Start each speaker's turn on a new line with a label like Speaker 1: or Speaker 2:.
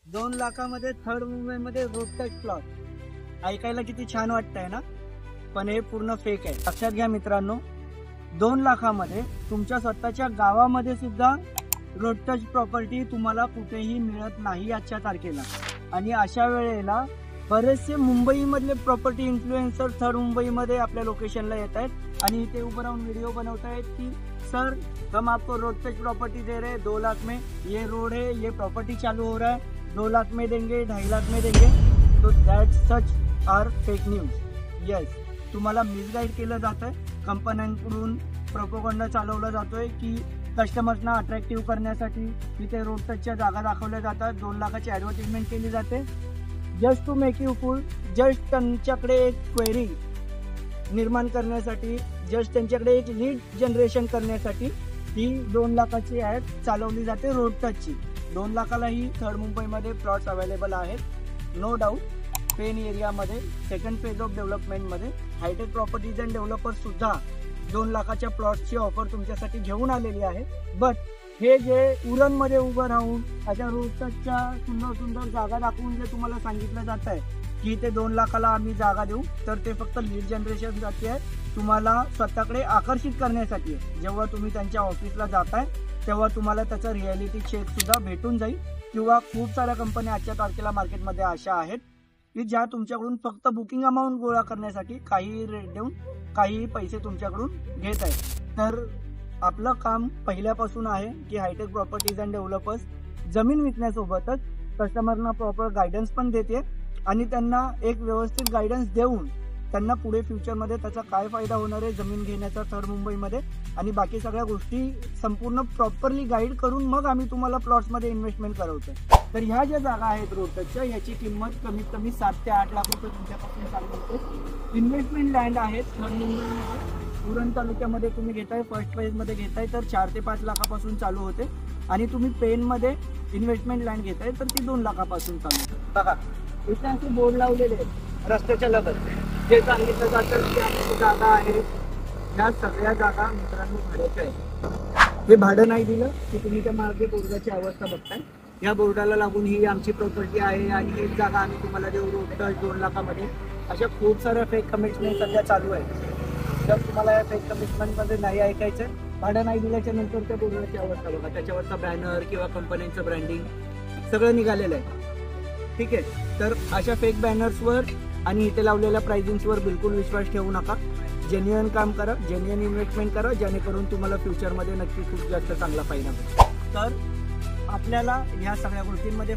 Speaker 1: 2 लाखामध्ये third मुंबईमध्ये road touch plot. ऐकायला किती छान वाटतंय ना, पण हे पूर्ण फेक आहे. लक्षात घ्या मित्रांनो, 2 लाखामध्ये तुमच्या स्वतःच्या गावामध्ये सुद्धा रोड टच प्रॉपर्टी तुम्हाला कुठेही मिळत नाही आजच्या तारखेला. आणि अशा वेळेला बरेचसे मुंबईमधले प्रॉपर्टी इन्फ्लुएन्सर थर्ड मुंबईमध्ये आपल्या लोकेशनला येत आहेत आणि इथे उभं राहून व्हिडिओ बनवत आहेत की सर हम आपको रोड टच प्रॉपर्टी दे रहे हैं 2 लाख में, ये रोड है, ये प्रॉपर्टी चालू हो रहा है, 2 लाख में देंगे, 2.5 लाख में देंगे. तो that such R fake news. Yes, तुम्हाला मिसगाईड केलं जातं आहे. कंपन्यांकडून प्रोपोगंडा चालवला जातोय की कस्टमर्सना अट्रॅक्टिव्ह करण्यासाठी इथे रोड टचच्या जागा दाखवल्या जातात. 2 लाखाची ॲडव्हर्टिजमेंट केली जाते just to make you fool. Just त्यांच्याकडे एक क्वेरी निर्माण करण्यासाठी, जस्ट त्यांच्याकडे एक लीड जनरेशन करण्यासाठी ही 2 लाखाची ॲड चालवली जाते रोड टचची. 2 लाखालाही थर्ड मुंबईमध्ये प्लॉट्स अवेलेबल आहेत, नो डाऊट. पेन एरियामध्ये सेकंड फेज ऑफ डेव्हलपमेंटमध्ये हायटेक प्रॉपर्टीज अँड डेव्हलपर्स सुद्धा 2 लाखाच्या प्लॉट्सची ऑफर तुमच्यासाठी घेऊन आलेली आहे. बट हे जे उरणमध्ये उभं राहून अशा रोड टचच्या सुंदर सुंदर जागा दाखवून जे तुम्हाला सांगितलं जात आहे की ते 2 लाखाला आम्ही जागा देऊ, तर ते फक्त लीड जनरेशनसाठी आहे, तुम्हाला स्वतःकडे आकर्षित करण्यासाठी आहे. जेव्हा तुम्ही त्यांच्या ऑफिसला जाताय तेव्हा तुम्हाला त्याचा रिॲलिटी चेक सुद्धा भेटून जाईल. किंवा खूप साऱ्या कंपन्या आजच्या तारखेला मार्केटमध्ये अशा आहेत की ज्या तुमच्याकडून फक्त बुकिंग अमाऊंट गोळा करण्यासाठी काही रेट देऊन काही पैसे तुमच्याकडून घेत आहेत. तर आपलं काम पहिल्यापासून आहे की हायटेक प्रॉपर्टीज अँड डेव्हलपर्स जमीन विकण्यासोबतच कस्टमरना प्रॉपर गायडन्स पण देते आणि त्यांना एक व्यवस्थित गायडन्स देऊन त्यांना पुढे फ्युचरमध्ये त्याचा काय फायदा होणार आहे जमीन घेण्याचा थर्ड मुंबईमध्ये आणि बाकी सगळ्या गोष्टी संपूर्ण प्रॉपरली गाईड करून मग आम्ही तुम्हाला प्लॉट्समध्ये इन्व्हेस्टमेंट करवतो. तर ह्या ज्या जागा आहेत रोड टचच्या, याची किंमत कमीत कमी 7 ते 8 लाख रुपये तुमच्यापासून चालू होते. इन्व्हेस्टमेंट लँड आहेत थर्ड मुंबईमध्ये. उरण तालुक्यामध्ये तुम्ही घेताय, फर्स्ट फेजमध्ये घेताय तर 4 ते 5 लाखापासून चालू होते. आणि तुम्ही पेनमध्ये इन्व्हेस्टमेंट लँड घेताय तर ती 2 लाखापासून चालू होते. बघा इथे असे बोर्ड लावलेले आहेत रस्त्याच्या लगत, जे सांगितलं जातं की आमची जागा आहे. ह्या सगळ्या जागा मित्रांनो भाड्याच्या आहेत. हे भाडं नाही दिलं की तुम्ही त्या मार्गे बोर्डाची अवस्था बघताय. या बोर्डाला लागून ही आमची प्रॉपर्टी आहे आणि हीच जागा आम्ही तुम्हाला देऊ रोड टच 2 लाखामध्ये. अशा खूप साऱ्या फेक कमिटमेंट सध्या चालू आहे. जर तुम्हाला या फेक कमिटमेंटमध्ये नाही ऐकायचं, भाडं नाही दिल्याच्या नंतर त्या बोर्डाची अवस्था बघा, त्याच्यावरचा बॅनर किंवा कंपन्यांचं ब्रँडिंग सगळं निघालेलं आहे. ठीक आहे, तर अशा फेक बॅनर्सवर आणि इथे लावलेल्या प्राइसिंग्सवर बिलकुल विश्वास ठेवू नका. जेन्युइन काम करा, जेन्युइन इन्व्हेस्टमेंट करा, जेणेकरून तुम्हाला फ्युचरमध्ये नक्की खूप जास्त चांगला फायदा मिळेल. तर आपल्याला ह्या सगळ्या गोष्टींमध्ये